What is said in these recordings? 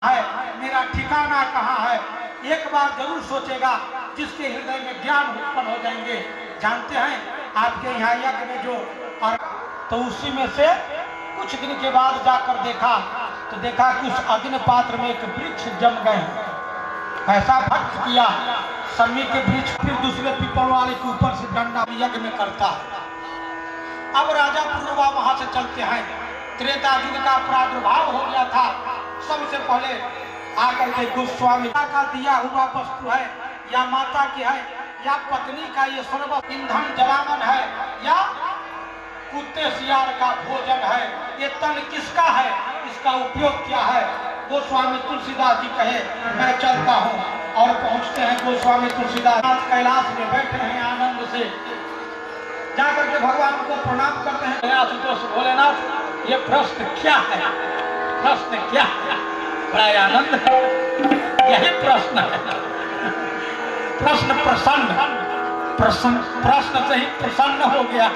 है, मेरा ठिकाना कहाँ है, एक बार जरूर सोचेगा जिसके हृदय में ज्ञान उत्पन्न हो जाएंगे। जानते हैं आपके यहाँ यज्ञ में जो और तो उसी में से कुछ दिन के बाद जाकर देखा तो देखा कि उस अग्नि पात्र में एक वृक्ष जम गए। ऐसा भक्त किया सम्मी के वृक्ष, फिर दूसरे पीपल वाले के ऊपर से डंडा यज्ञ में करता है। अब राजा पुरुरवा वहां से चलते हैं। त्रेता युग का प्रादुर्भाव हो गया था। सबसे पहले आकर के गोस्वामी का दिया हुआ वस्तु है या माता की है या पत्नी का ये सर्व ईंधन जलावन है या कुत्ते सियार का भोजन है, ये तन किसका है, इसका उपयोग क्या है। गोस्वामी तुलसीदास जी कहे मैं चलता हूँ और पहुँचते हैं। गोस्वामी तुलसीदास कैलाश में बैठे हैं आनंद से, जाकर के भगवान को प्रणाम करते हैं। आशुतोष भोलेनाथ ये प्रश्न क्या है, प्रश्न क्या है, बड़ा आनंद है, यही प्रश्न है। प्रश्न प्रसन्न, प्रश्न से ही प्रसन्न हो गया,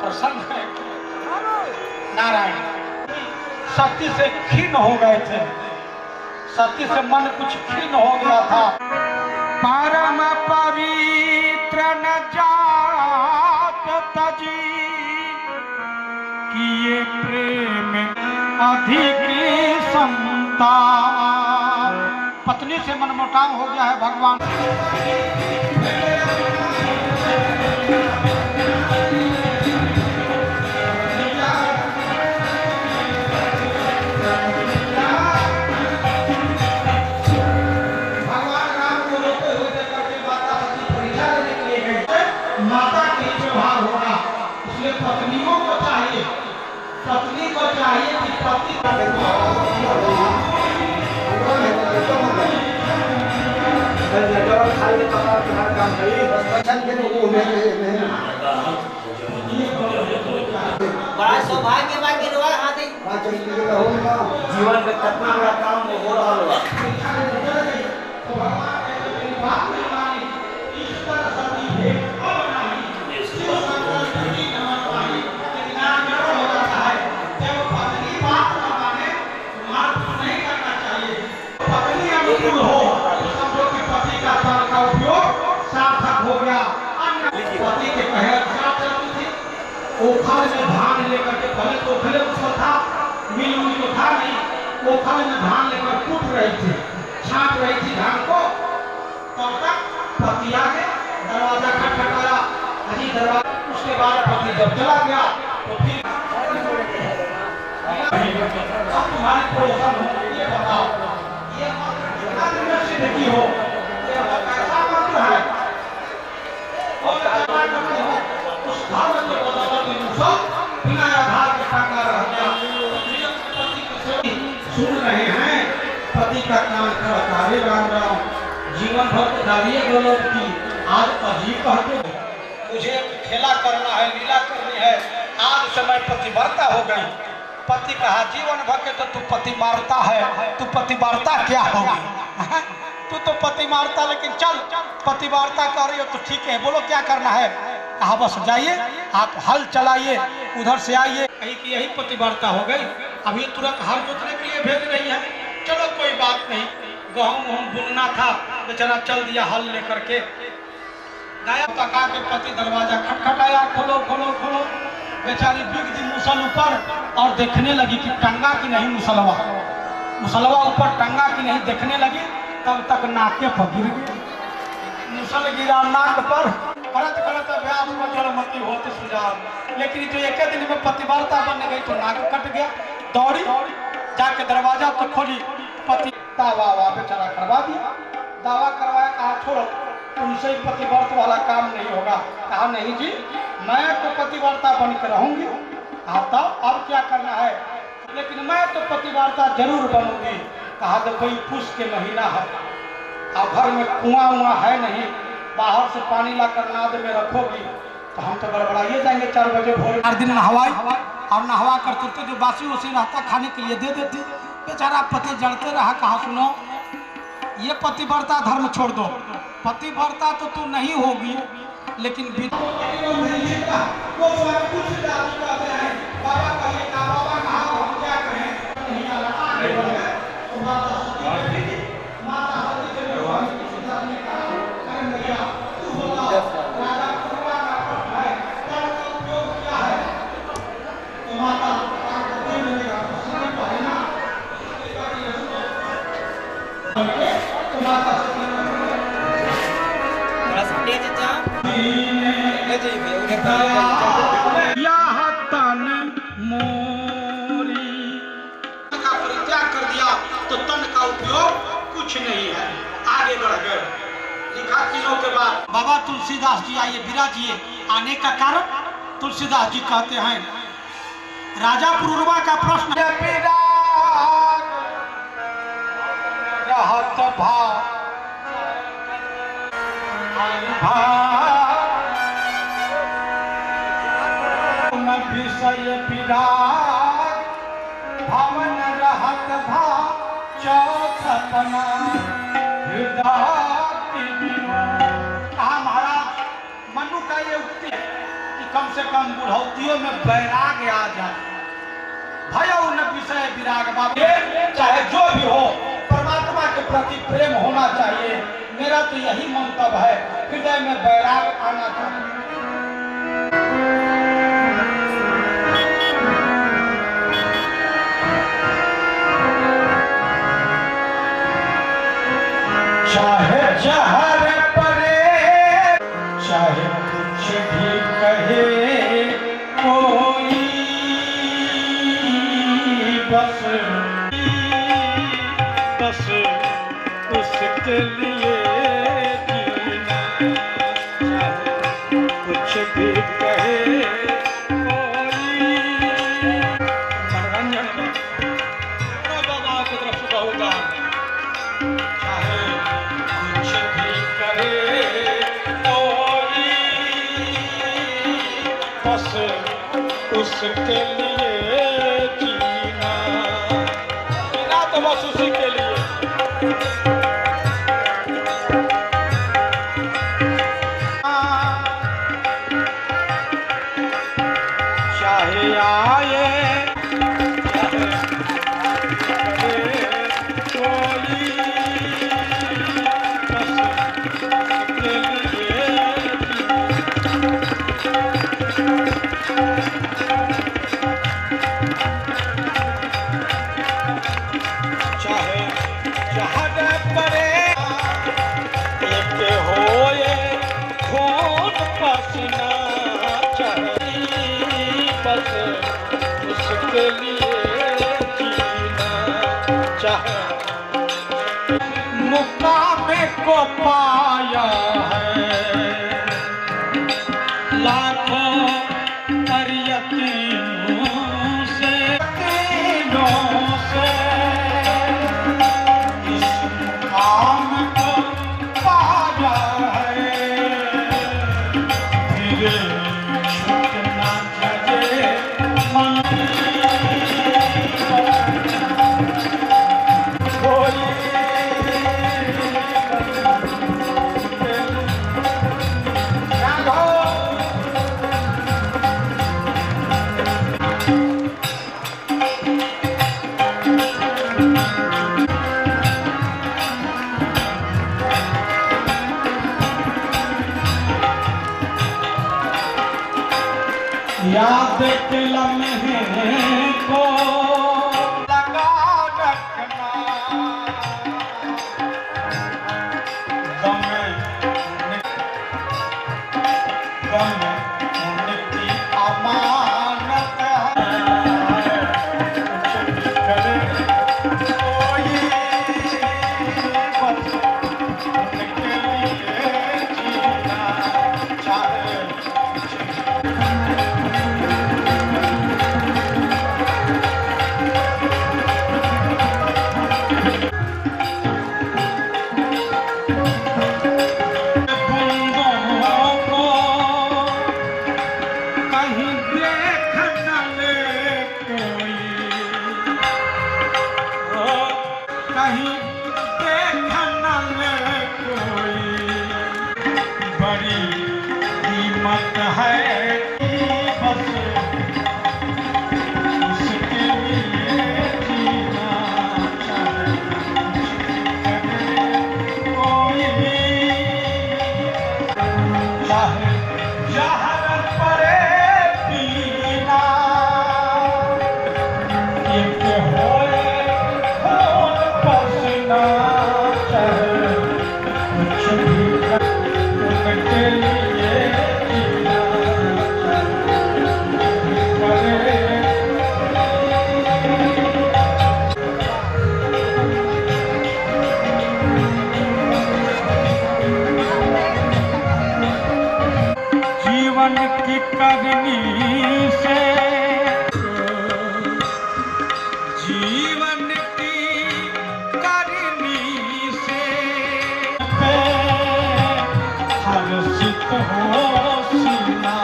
प्रसन्न है। नारायण सती से खीन हो गए थे, सती से मन कुछ खीन हो गया था। परम पवित्र न जात तजी किए प्रेम अधिक संता। पत्नी से मनमुटाव हो गया है भगवान। भगवान राम को रोते हुए देखकर के माता सती परीक्षा लेने के लिए गई। माता के व्यवहार होगा, इसलिए पत्नियों को चाहिए, पत्नी को चाहिए कि पति बड़ा सौभाग्य बा कि रोआ हाथी जीवन में कितना बड़ा काम हो रहा होगा। पति के कहे ओखल में धान लेकर के, पहले तो ओखले उसको था, मिल तो था नहीं, ओखल में धान लेकर कूट रही थी, छांट रही थी धान को। तब तक पति आ गया, दरवाजा खटखटाया, अजी दरवाजा। उसके बाद पति जब चला गया तो फिर अब तुम्हारी प्रोसन हो, ये बताओ ये मंत्र सिद्ध की हो, ये कैसा मंत्र है। उस धर्म के बदौलत बिना आधार के टांगा रह गया। सुन रहे हैं पति का काम करता है राम राम, जीवन भर दाविये गौरव की आज अजीब कहते मुझे खेला करना है, लीला करनी है, आज समय पतिव्रता हो गई। पति कहा जीवन भर के तो तू पति मारता है, तू पतिव्रता क्या होगी, तू तो पति मारता, लेकिन चल पतिवार्ता कर रही हो तो ठीक है, बोलो क्या करना है। कहा बस जाइए आप हल चलाइए, उधर से आइए। कहीं की यही पतिवार्ता हो गई, अभी तुरंत हल जोतने के लिए भेज रही है। चलो कोई बात नहीं, गेहूं बुनना था, बेचारा चल दिया हल लेकर के। गाया पका के पति दरवाजा खटखटाया, खोलो खोलो खोलो। बेचारी बिग दी मुसल ऊपर और देखने लगी कि टंगा की नहीं मुसलवा, मुसलवा ऊपर टंगा की नहीं, देखने लगी। तब तक नाके पर गिर गई, मुसल गिरा नाक पर। करत करत अभ्यास में जलमती होते सुजान, लेकिन जो एक दिन में पतिव्रता बन गई तो नाक कट गया। दौड़ी जाके दरवाजा तो खोली, पति दावा बेचारा करवा दिया, दावा करवाया। कहा छोड़ो तुमसे ही पतिव्रत वाला काम नहीं होगा। कहा नहीं जी मैं तो पतिव्रता बन कर रहूंगी। कहा तब अब क्या करना है, लेकिन मैं तो पतिव्रता जरूर बनूंगी। कहा तो कोई पुष के महीना है और घर में कुआं उआ है नहीं, बाहर से पानी ला कर नाद में रखोगी तो हम तो गड़बड़ाइए जाएंगे। 4 बजे भोर 4 दिन नहवाई और नहवा कर तुरते जो बासी उसी रहता खाने के लिए दे देती। बेचारा पति जड़ते रहा। कहा सुनो ये पतिव्रता धर्म छोड़ दो, पतिव्रता तो तू नहीं होगी लेकिन बाबा माता थोड़ा सा तेज जा ले जाइए यह तन मोरी का परित्याग कर दिया तो तन का उपयोग कुछ नहीं है। आगे बढ़ गए, लिखा तीनों के बाद बाबा तुलसीदास जी आइए विराजिए। आने का कारण तुलसीदास जी कहते हैं, राजा पुरुरवा का प्रश्न रहत भाव विषय विराग भवन रहत भा चौथपना हृदय कहा महाराज मनु का ये उक्ति है कि कम से कम बुढ़ौतियों में बैराग आ जाए। भयो न विषय विराग बाबा, चाहे जो भी हो परमात्मा के प्रति प्रेम होना चाहिए। मेरा तो यही मंतव्य है, हृदय में बैराग आना चाहिए। चाहे जहर परे चाहे कुछ भी कहे कोई, बस बस उसके लिए जीना। चाहे कुछ भी कहे कोई। मनोरंजन में बाबा की तरफ से होगा, चाहे कुछ भी करे कोई, बस उसके लिए जीना। जीना तो बस उसी के लिए। चाहे आए उसके लिए जीना। चाहे मुकामे को पाया है लाखों यतीमों से, इस मुकाम को पाया है फिर छूटना चाहिए मन कोई। याद के लम्हे को लगा रखना, गम उनकी अमानत है। कुछ भी करे कोई, बस उनके लिए जीना। चाहे कहीं देख न ले कोई, बड़ी कीमत है बस उसके लिए जीना। चाहे कोई भी, चाहे जहर परे पीना, एक होए खून पसीना। करनी से जीवन की करनी से हर्षित हो सीना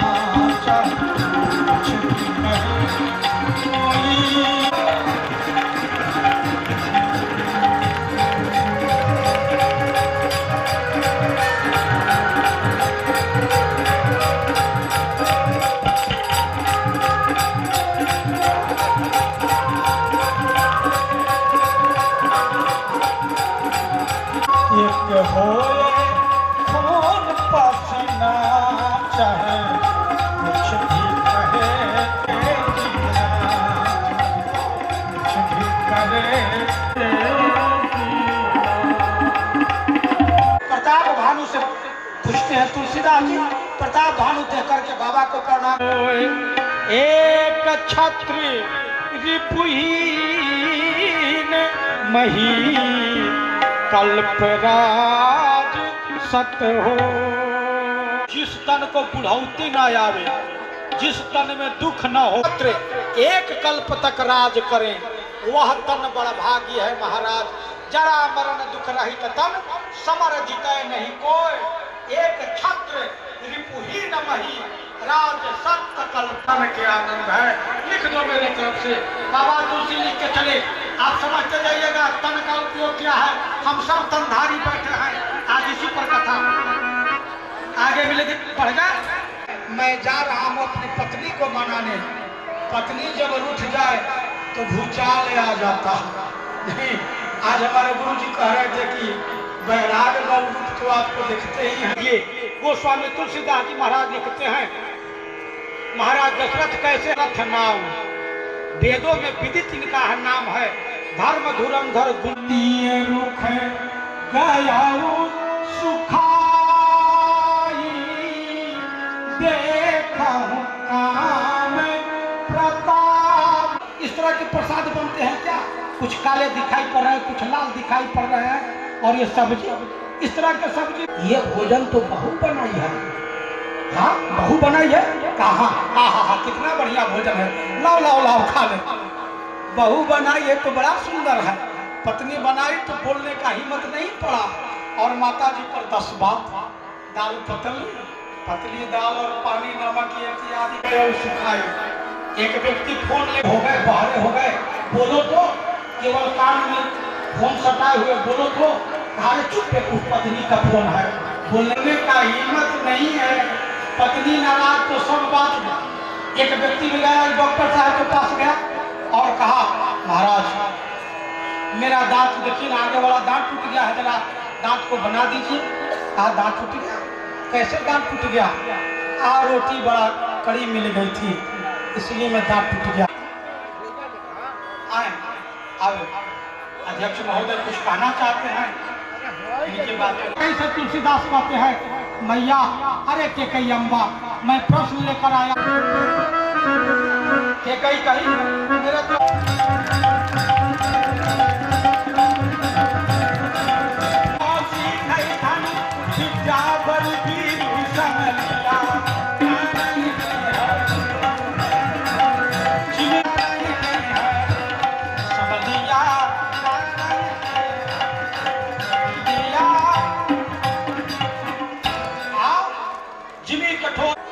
एक होए खून पसीना चाहे कुछ भी कहे जीना, कुछ भी करे प्रताप भानु से पूछते हैं तुलसीदास जी। प्रताप भानु देख करके बाबा को प्रणाम। एक छत्र रिपुहीन मही कल्पराज सत हो। जिस तन को बुढ़ौती न आवे, जिस तन में दुख न हो, एक कल्प तक राज करें, वह तन बड़ा भाग्य है महाराज। जरा मरण दुख रहित तन, समर जितै नहीं कोई। एक छत्र रिपुहीन मही राज सत्य कल्पन के आनंद है। लिख दो मेरे तरफ से, बाबा तुलसी लिख के चले। आप समझते जाइएगा तन का उपयोग क्या है। हम सब तनधारी बैठे हैं, आज इसी पर कथा आगे मिलेगी, पढ़ेगा। मैं जा रहा हूँ अपनी पत्नी को मनाने। पत्नी जब रूठ जाए तो भूचाल आ जाता नहीं। आज हमारे गुरु जी कह रहे थे कि बैराग गौरूप तो आपको दिखते ही हैं। ये गोस्वामी तुलसीदास जी महाराज लिखते हैं, महाराज दशरथ कैसे रथ नाम, वेदों में विदित इनका है नाम है। धर्म धुरंधर गुंडीय रुख गया सुखाई, देखा काम प्रताप। इस तरह के प्रसाद बनते हैं क्या? कुछ काले दिखाई पड़ रहे हैं, कुछ लाल दिखाई पड़ रहे हैं। और ये सब्जी, इस तरह के सब्जी, ये भोजन तो बहू बनाई है। हाँ, बहू बनाई है। कहाँ? हाँ, कितना बढ़िया भोजन है, लाओ लाओ लाओ खा ले। बहू बनाई है तो बड़ा सुंदर है, पत्नी बनाई तो बोलने का हिम्मत नहीं पड़ा। और माता जी पर 10 बात, दाल पतली दाल और पानी नमक इत्यादि सुखाई। एक व्यक्ति फोन ले हो गए, बाहर हो गए, बोलो तो केवल कान में फोन सटाए हुए बोलो तो कहा चुप है, पत्नी का फोन है, बोलने का हिम्मत नहीं है। पत्नी नाराज तो सब बात में। एक व्यक्ति भी गया डॉक्टर साहब के पास गया और कहा महाराज मेरा दांत देखिए ना, आगे वाला दांत टूट गया है, जरा दांत को बना दीजिए। कहा दांत टूट गया? कैसे दांत टूट गया? रोटी बड़ा कड़ी मिल गई थी इसलिए मैं दांत टूट गया। आए अध्यक्ष महोदय कुछ कहना चाहते हैं इनकी बात। कैसे तुलसीदास कहते हैं, मैया अरे के कई अम्बा मैं प्रश्न लेकर आया। के कई मेरा तो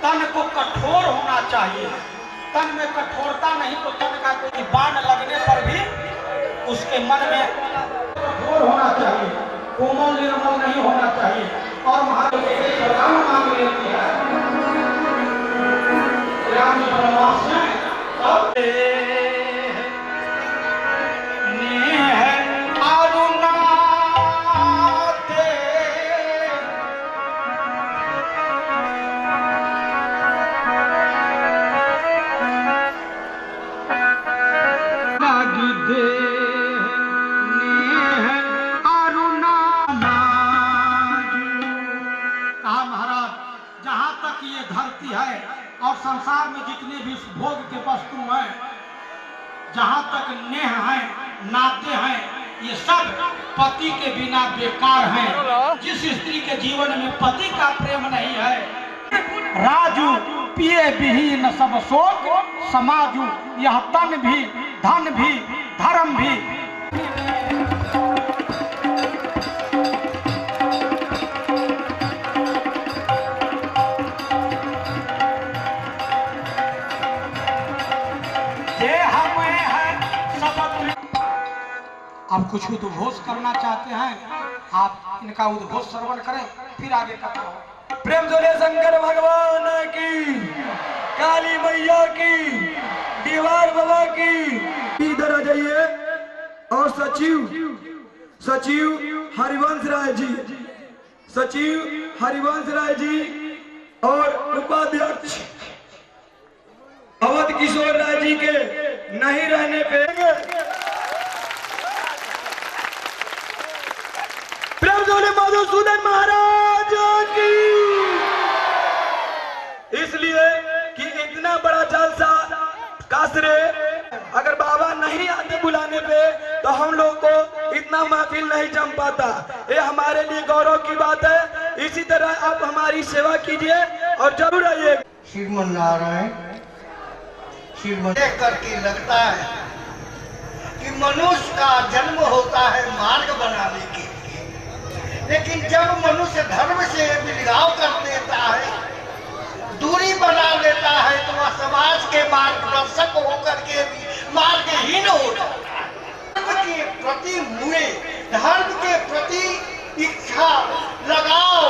तन को कठोर होना चाहिए। तन में कठोरता नहीं तो तन का कोई बाण लगने पर भी उसके मन में कठोर होना चाहिए, कोमल निर्मल नहीं होना चाहिए। और राम मांग लेती है, राम वनवास में और संसार में जितने भी भोग के वस्तु हैं, जहाँ तक नेह है, नाते हैं, ये सब पति के बिना बेकार हैं। जिस स्त्री के जीवन में पति का प्रेम नहीं है, राजू पिए विहीन सब शोक समाजू, यह तन भी धन भी धर्म भी। आप कुछ उद्घोष करना चाहते हैं, आप इनका उद्घोष श्रवण करें, फिर आगे कथा हो। प्रेम जोले शंकर भगवान की, काली मैया की, दीवार बाबा की। इधर आ जाइए। और सचिव हरिवंश राय जी, सचिव हरिवंश राय जी और उपाध्यक्ष अवध किशोर राय जी के नहीं रहने पे प्रेम जोले मधुसूदन महाराज की। इसलिए कि इतना बड़ा जलसा कासरे, अगर बाबा नहीं आते बुलाने पे तो हम लोग को इतना महफिल नहीं जम पाता। ये हमारे लिए गौरव की बात है। इसी तरह आप हमारी सेवा कीजिए और जरूर आइए। श्रीमन नारायण, श्रीमन देख करके लगता है कि मनुष्य का जन्म होता है मार्ग बनाने के लिए, लेकिन जब मनुष्य धर्म से विलगाव कर देता है, दूरी बना लेता है, तो वह समाज के मार्गदर्शक होकर के भी मार्गहीन हो जाता है। धर्म के प्रति मुए, धर्म के प्रति इच्छा लगाओ,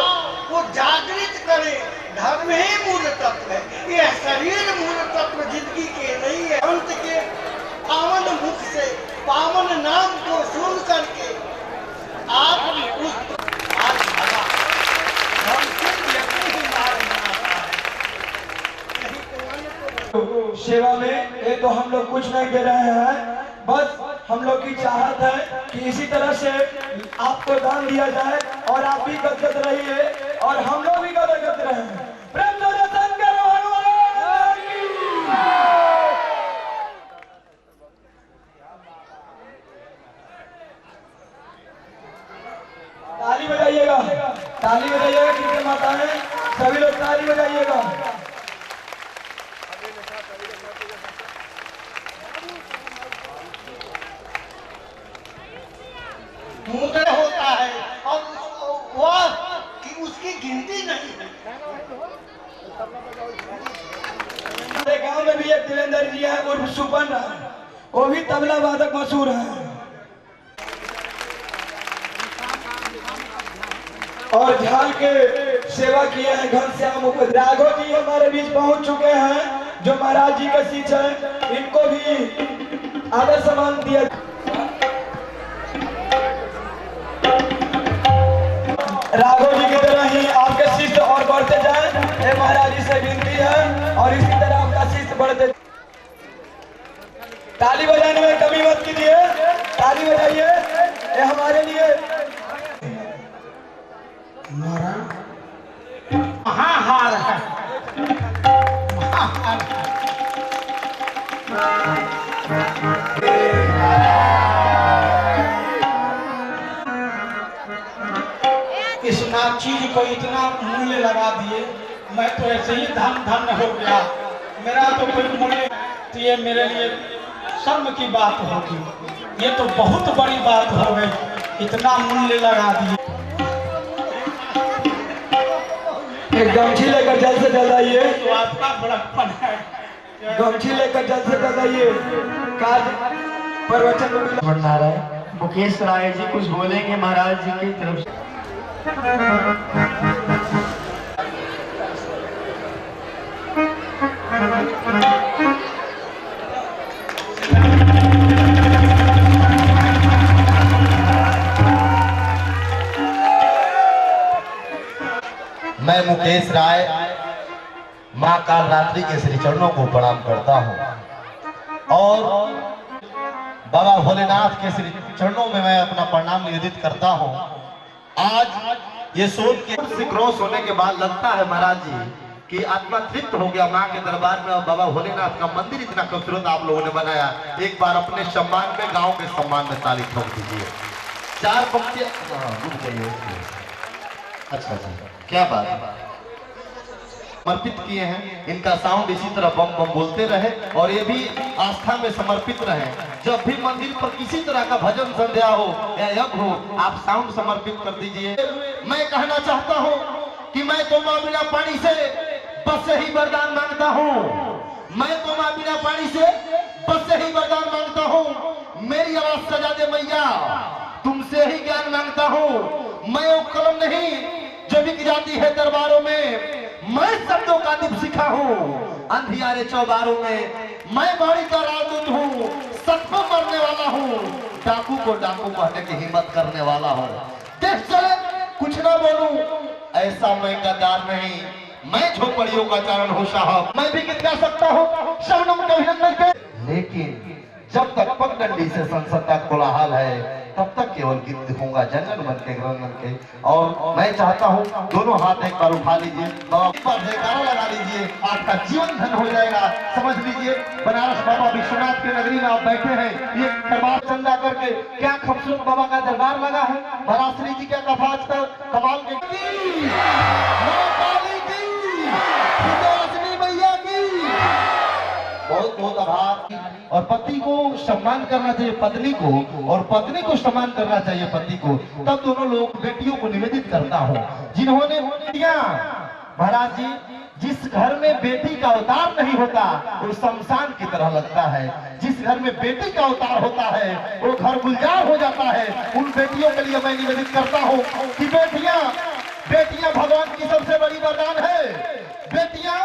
वो जागृत करे। धर्म ही मूल तत्व है। यह शरीर मूल तत्व जिंदगी के नहीं है। अंत के पावन मुख से पावन नाम को सुन करके आप उस आज भगा धर्म से व्यक्ति ही मार बनाता है। सेवा में ये तो हम लोग कुछ नहीं दे रहे हैं, बस हम लोग की चाहत है कि इसी तरह से आपको दान दिया जाए और आप भी गदगद रहिए और हम लोग भी गदगद रहे। प्रेम जोरे शंकर भगवान की। ताली बजाइएगा, ताली बजाइएगा। कितने माता है, सभी लोग ताली बजाइएगा। मुद्र होता है और वह कि उसकी गिनती नहीं है। हमारे गांव में भी एक दिलेंद्र जी है उर्फ सुपन राय, वो भी तबला वादक मशहूर है। और झाल के सेवा किए हैं घनश्याम उपाध्याय। राघव जी हमारे बीच पहुंच चुके हैं, जो महाराज जी के शिष्य हैं। इनको भी आदर सम्मान दिया। राघव जी की तरह ही आपके शिष्य और बढ़ते जाएं, ये महाराज जी से विनती है। और इसी तरह आपका शिष्य बढ़ते। ताली बजाने में कमी मत कीजिए, ताली बजाइए, ये हमारे लिए महाहार है, महाहार है। इस ना चीज को इतना मूल्य लगा दिए, मैं तो ऐसे ही धन धन हो गया। मेरा तो कोई मूल्य, तो ये मेरे लिए शर्म की बात होगी। ये तो बहुत बड़ी बात हो गई, इतना मूल्य लगा दिए। एक गमछी लेकर जल्द से जल्द आइए, तो आपका बड़प्पन है। गमछी लेकर जल्द से जल्द आइए। कार्य प्रवचन में बढ़ना रहा है। मुकेश राय जी कुछ बोलेंगे महाराज जी की तरफ से। मैं मुकेश राय मां कालरात्रि के श्री चरणों को प्रणाम करता हूं और बाबा भोलेनाथ के श्री चरणों में मैं अपना प्रणाम निवेदित करता हूं। आज ये सोच के से क्रॉस होने के बाद लगता है महाराज जी कि आत्मा तृप्त हो गया मां के दरबार में। और बाबा भोलेनाथ का मंदिर इतना खूबसूरत आप लोगों ने बनाया। एक बार अपने सम्मान में, गांव के सम्मान में ताली ठोक दीजिए। चार पंक्तियां। अच्छा अच्छा, क्या बात है। समर्पित किए हैं। इनका साउंड इसी तरह बम बम बोलते रहे और ये भी आस्था में समर्पित रहे। जब भी मंदिर पर किसी तरह का भजन संध्या हो या यज्ञ हो, आप साउंड समर्पित कर दीजिए। मैं कहना चाहता हूँ कि मैं तो मां बिना पानी से बस यही वरदान मांगता हूँ। मैं तो मां बिना पानी से बस यही वरदान मांगता हूँ। मेरी आवाज सजा दे मैया, तुमसे ही ज्ञान मांगता हूँ। मैं वो कलम नहीं जो बिक जाती है दरबारों में, मैं शब्दों का दीप सिखा हूँ अंधियारे चौबारों में। मैं बाड़ी का राजदूत हूँ, सबको मरने वाला हूँ, डाकू को डाकू कहने की हिम्मत करने वाला हूँ। देख चले कुछ ना बोलूं, ऐसा मैं गद्दार नहीं, मैं झोपड़ियों का चारण हूँ साहब। मैं भी गीत गा सकता हूँ शबनम के अभिनंदन के, लेकिन जब तक पगडंडी से संसद तक कोलाहल है तब तक केवल गीत दिखूंगा जनगण मन के ग्रंथन के। और मैं चाहता हूँ दोनों हाथ एक बार उठा लीजिए और जयकारा लगा लीजिए, आपका जीवन धन हो जाएगा। समझ लीजिए बनारस बाबा विश्वनाथ की नगरी में आप बैठे हैं, ये दरबार चंदा करके क्या खूबसूरत बाबा का दरबार लगा है। महाराज जी क्या कथा आजकल कमाल के मैया की बहुत बहुत आभार। और पति को सम्मान करना चाहिए पत्नी को, और पत्नी को सम्मान करना चाहिए पति को। तब दोनों लोग बेटियों को निवेदित करता हूँ जिन्होंने दिया। महाराज जी, जिस घर में बेटी का अवतार नहीं होता वो शमशान की तरह लगता है। जिस घर में बेटी का अवतार होता है वो घर गुलजार हो जाता है। उन बेटियों के लिए मैं निवेदित करता हूँ कि बेटियां भगवान की सबसे बड़ी वरदान है। बेटियां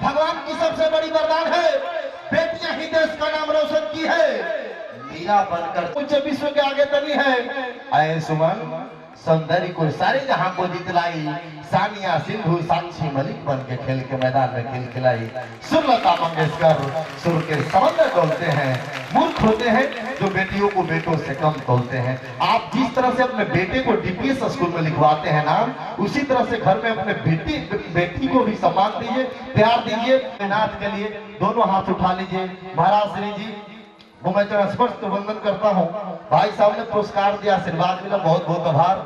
भगवान की सबसे बड़ी वरदान है। बेटियां ही देश का नाम रोशन की है। मीरा बनकर उच्च विश्व के आगे तनी है। आए सुमन सौंदर्य को सारे जहां को जितलाई, सानिया सिंधु साक्षी मलिक बन के खेल के मैदान में खेल खिलाई। सुरलता मंगेशकर सुर के समंदर तोलते हैं। मूर्ख होते हैं जो बेटियों को बेटों से कम तोलते हैं। आप जिस तरह से अपने बेटे को डीपीएस स्कूल में लिखवाते हैं नाम, उसी तरह से घर में अपने बेटी को भी सम्मान दीजिए, प्यार दीजिए। नाथ के लिए दोनों हाथ उठा लीजिए। महाराज श्री जी वो मैं तेरा स्पष्ट वंदन करता हूँ। भाई साहब ने पुरस्कार दिया, आशीर्वाद मिला, बहुत बहुत आभार।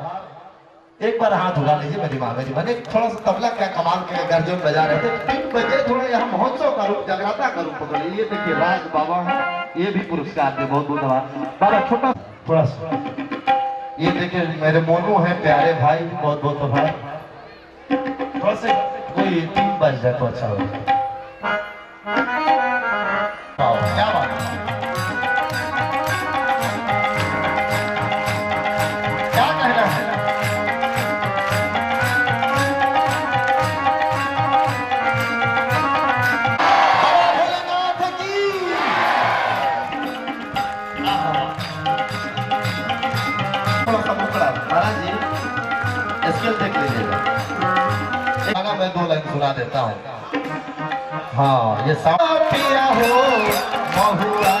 एक बार हाथ उठा लीजिए मेरी माँ जी। मैंने थोड़ा सा तबला क्या कमाल के गर्जन बजा रहे थे। 3 बजे थोड़ा यहाँ महोत्सव का रूप, जगराता का रूप पकड़ लीजिए। देखिए राज बाबा है, ये भी पुरस्कार दे, बहुत बहुत आभार। बाबा छोटा थोड़ा सा ये देखिए मेरे मोनू है प्यारे भाई, बहुत बहुत आभार। थोड़ा सा कोई 3 बज जाए तो अच्छा होगा। क्या बात है, क्या कहना है? बाबा भोलेनाथ की थोड़ा सा मुकड़ा महाराज जी स्केल देख लीजिएगा। गाना मैं 2 लाइन सुना देता हूँ। हाँ ये पिया हो महुआ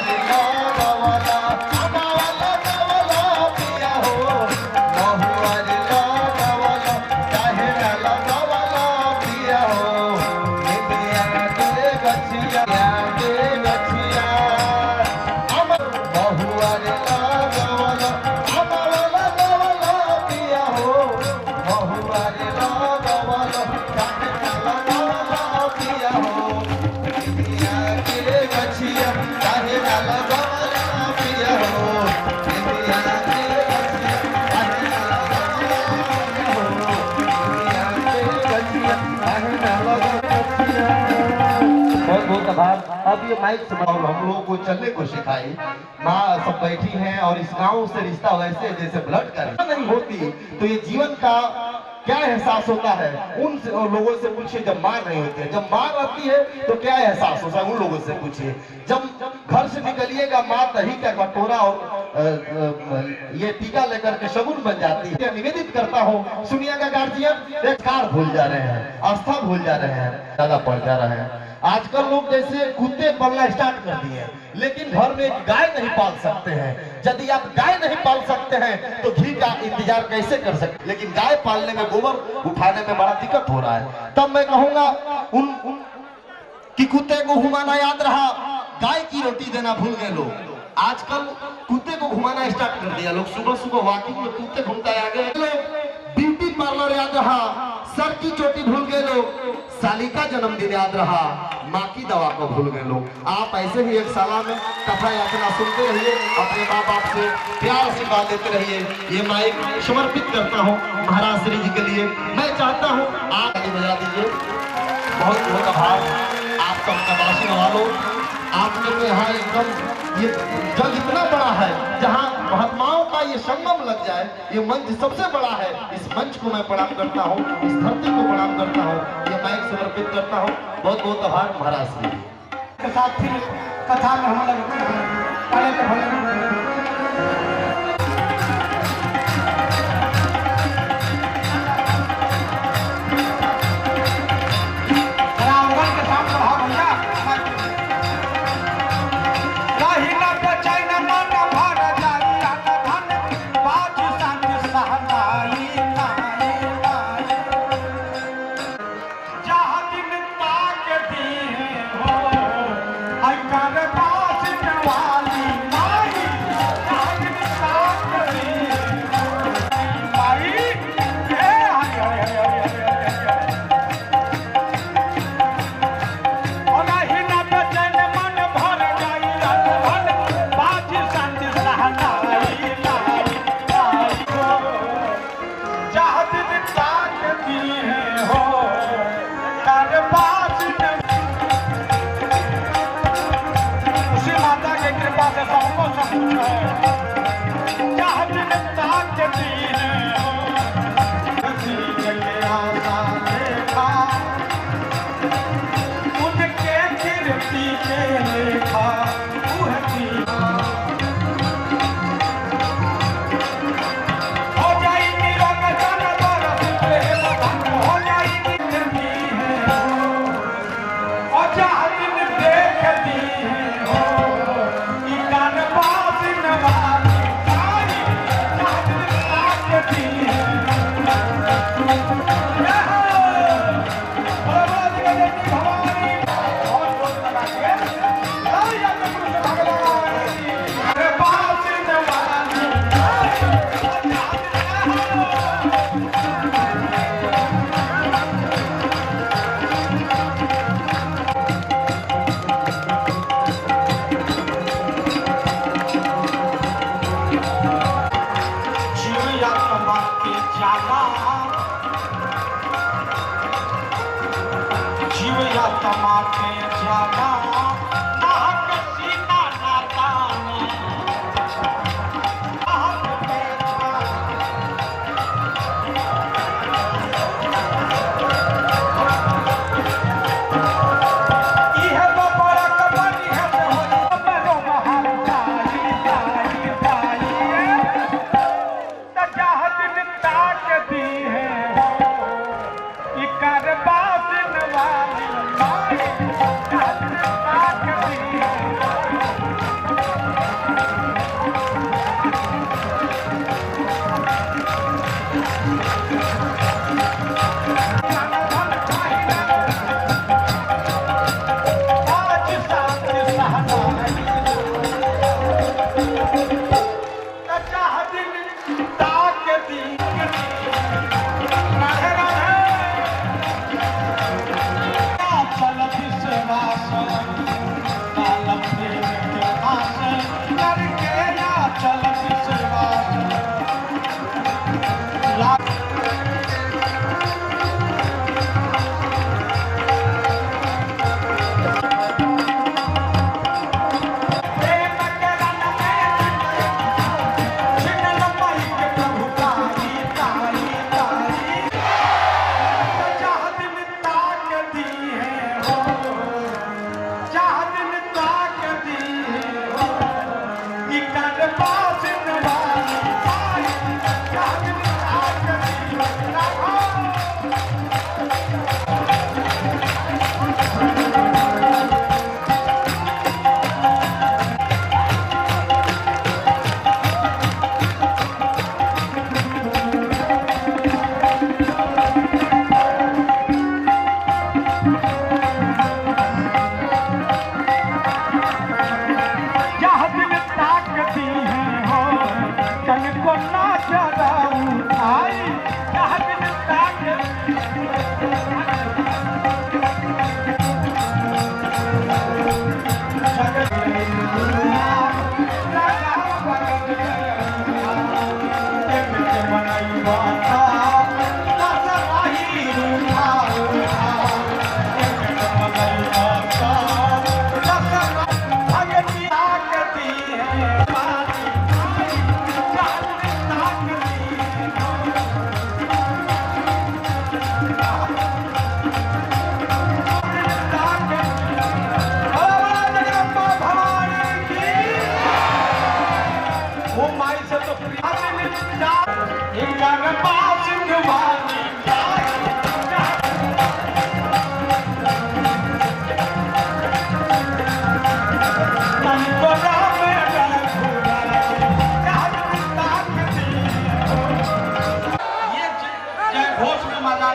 अब ये माइक से हम लोगों को चलने को सिखाई। माँ सब बैठी हैं और इस गांव से रिश्ता वैसे जैसे ब्लड का नहीं होती तो ये जीवन का क्या एहसास होता है उन लोगों से पूछिए। जब माँ नहीं होती है, जब माँ रहती है तो क्या एहसास होता है उन लोगों से पूछिए। जब घर से निकलिएगा माँ दही का कटोरा और ये टीका लेकर के शगुन बन जाती है। निवेदित करता हूँ सुनिएगा गार्जियन, कार भूल जा रहे हैं, आस्था भूल जा रहे हैं, ज्यादा पड़ जा रहे हैं। आजकल लोग जैसे कुत्ते पालना स्टार्ट कर दिए हैं, लेकिन घर में एक गाय नहीं पाल सकते हैं। यदि आप गाय नहीं पाल सकते हैं तो घी का इंतजार कैसे कर सकते? लेकिन गाय पालने में, गोबर उठाने में बड़ा दिक्कत हो रहा है। तब मैं कहूंगा उन कि कुत्ते को घुमाना याद रहा, गाय की रोटी देना भूल गए लोग। आजकल कुत्ते को घुमाना स्टार्ट कर दिया लोग। सुबह सुबह वॉकिंग में कुत्ते घूमता है आगे। ब्यूटी पार्लर याद रहा, स्वर की चोटी भूल गए लोग, साली का जन्मदिन याद रहा, माँ की दवा को भूल गए लोग। आप ऐसे ही एक साला में कथा याचना सुनते रहिए, अपने माँ बाप से प्यार से बात देते रहिए। ये माइक समर्पित करता हूँ महाराज श्री जी के लिए। मैं चाहता हूँ आप आगे बजा दीजिए। बहुत बहुत आभार आप सब नवासी वालों, आपने तो यहाँ एकदम ये जग इतना बड़ा है जहाँ महात्माओं का ये संगम लग जाए, ये मंच सबसे बड़ा है। इस मंच को मैं प्रणाम करता हूँ, इस धरती को प्रणाम करता हूँ, ये माइक समर्पित करता हूँ। बहुत बहुत आभार महाराज श्री के साथ फिर कथा में हम लगते हैं। पहले तो भले पास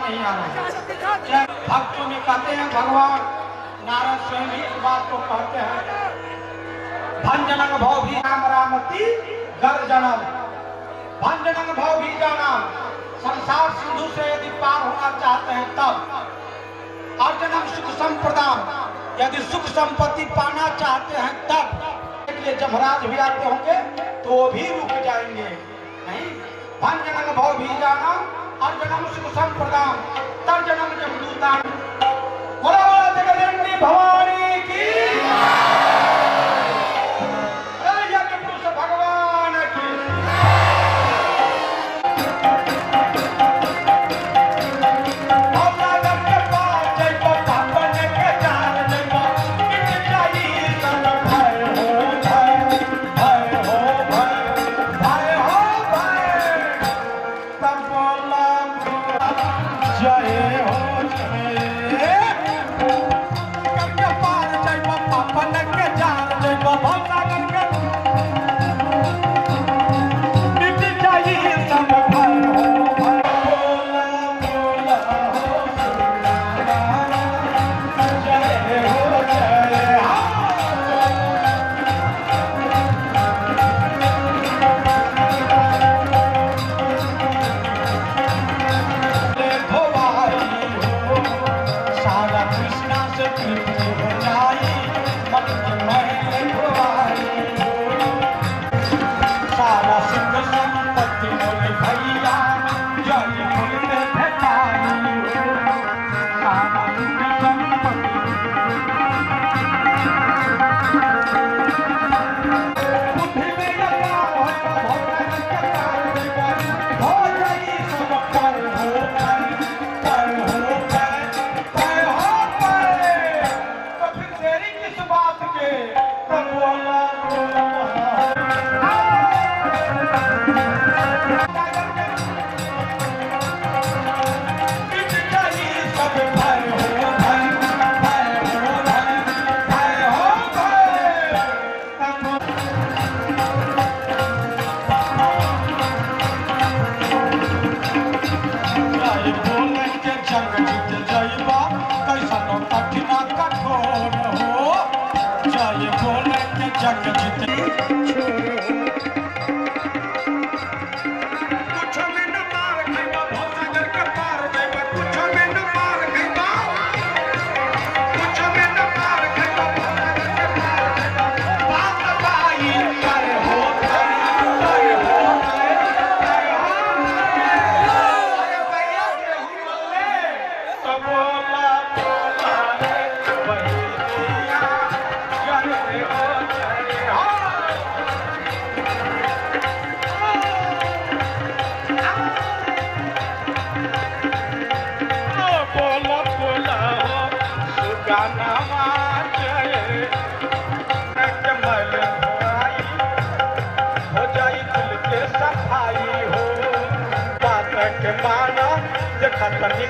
नहीं आ रहा। भक्तों में कहते हैं भगवान नारद स्वयं भी इस बात को कहते हैं, भंजनंग भाव भी राम रामती गर जनम, भंजनंग भाव भी जानम। संसार सिंधु से यदि पार होना चाहते हैं तब, अर्जनम सुख संप्रदान, यदि सुख संपत्ति पाना चाहते हैं तब, इसलिए जमराज भी आते होंगे तो वो भी रुक जाएंगे। नहीं, भंजनंग भाव भी जानम, अर्जनम सुख संप्रदान, तर्जनम जमदूतान। बोला बोला जगदम्बे भवानी की, यज्ञपुरुष भगवान की।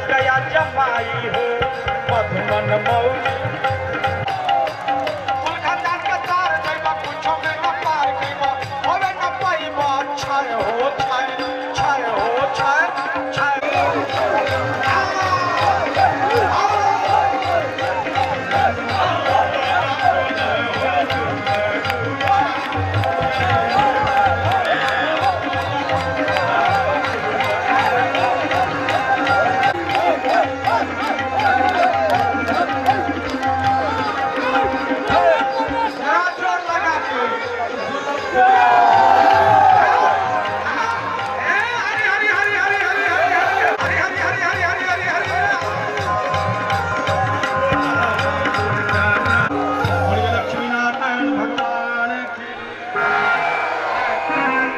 कया जमाई हो मधुमन मौली के तार जइबा कुछो में न पार कइबा होवे न पाइबा छाय हो छाय छाय हो छाय छाय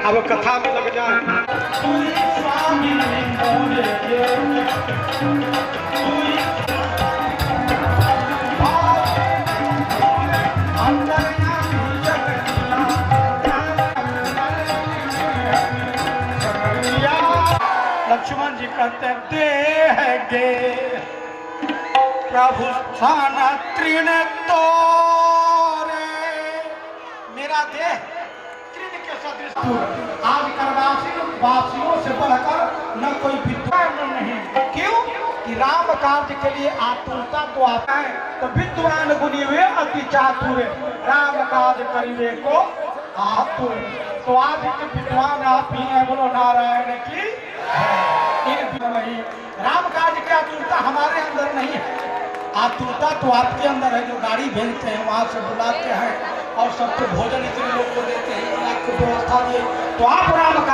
अब कथा में लग जाए। लक्ष्मण जी कहते देहगे प्रभु स्थान तृण तोरे, मेरा देह तृण के सदृश। आज वासियों से बढ़कर न कोई विद्वान नहीं। क्यों कि राम कार्य के लिए आतुरता तो आता है। तो विद्वान गुणी हुए अति चातुर, राम कार्य करिए को आतुर। तो आज के विद्वान आप ही हैं, बोलो नारायण की। नहीं, राम कार्य की आतुरता हमारे अंदर नहीं है। आतुरता तो आपके अंदर है, जो गाड़ी भेजते हैं वहां से बुलाते हैं और सबको भोजन इतने लोग को देते हैं, आपको व्यवस्था दिए तो आप राम का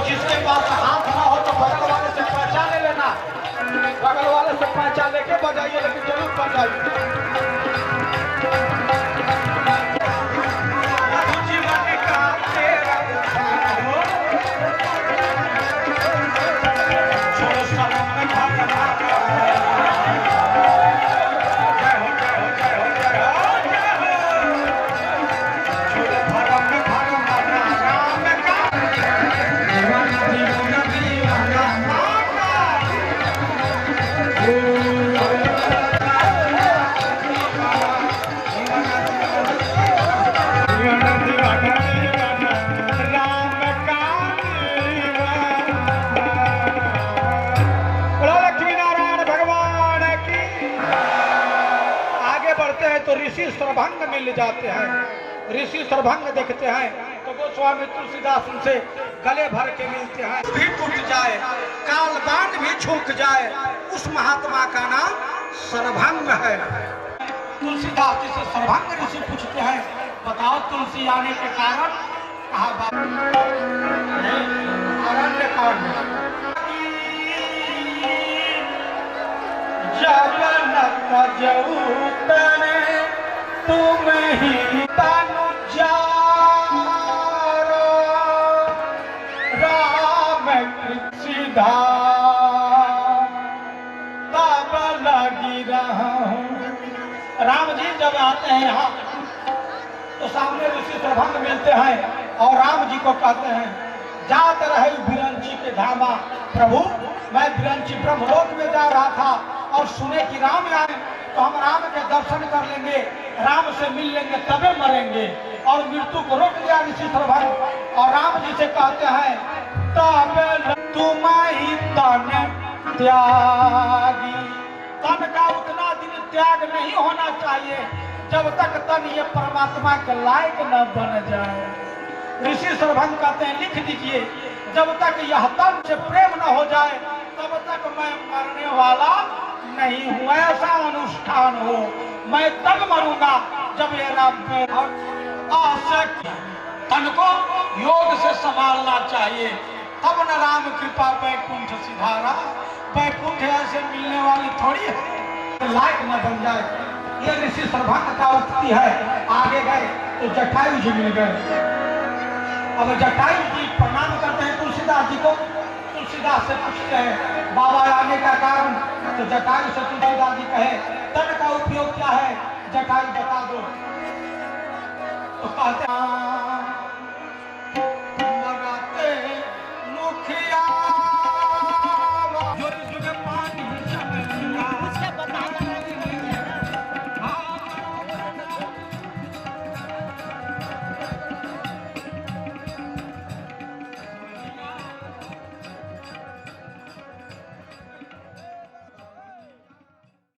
जिसके पास हाथ ना हो तो बगल वाले से पहचान लेना, बगल वाले से पहचान लेके बजाइए, लेकिन जरूर बजाइए। ऋषि सर्वभंग मिल जाते हैं। ऋषि सर्वभंग देखते हैं तो गोस्वामी तुलसीदास उनसे गले भर के मिलते हैं। भी टूट जाए, कालबान भी झुक जाए, उस महात्मा का नाम सर्वभंग है। तुलसीदास जी से सर्वभंग ऋषि पूछते हैं, बताओ तुलसी आने के कारण। कहा अरण्य कांड, जगन्नाथ जऊतने तुम ही तनु जारो, राम सीधा तब लगी रहूं। राम जी जब आते हैं यहाँ तो सामने ऋषि सर्वभंग मिलते हैं और राम जी को कहते हैं, जात रहे विरंची के धामा। प्रभु, मैं विरंची ब्रह्मलोक में जा रहा था और सुने कि राम आए तो हम राम के दर्शन कर लेंगे, राम से मिल लेंगे, तबे मरेंगे। और मृत्यु को रोक दिया ऋषि सर्वभंग और राम जी से कहते हैं, तब तुम ही तन त्यागी। तन का उतना दिन त्याग नहीं होना चाहिए जब तक तन ये परमात्मा के लायक न बन जाए। ऋषि सर्वभंग कहते हैं, लिख दीजिए, जब तक यह तन से प्रेम न हो जाए तब तक मैं मरने वाला नहीं हूँ। ऐसा अनुष्ठान हो, मैं तब मरूंगा जब ये आसक्ति। तन को योग से संभालना चाहिए, तब न राम कृपा वैकुंठ सिधारा। वैकुंठ ऐसे मिलने वाली थोड़ी है, लायक न बन जाए। ये ऋषि सर्वभंग का उक्ति है। आगे गए तो जटायु जी मिल गए। अब जटायु जी प्रणाम करते हैं तुलसीदास जी को। तुलसीदास से पूछते हैं बाबा आने का कारण, तो जटायु से तुलसीदास जी कहे, तन का उपयोग क्या है जटायु बता दो। तो कहते हैं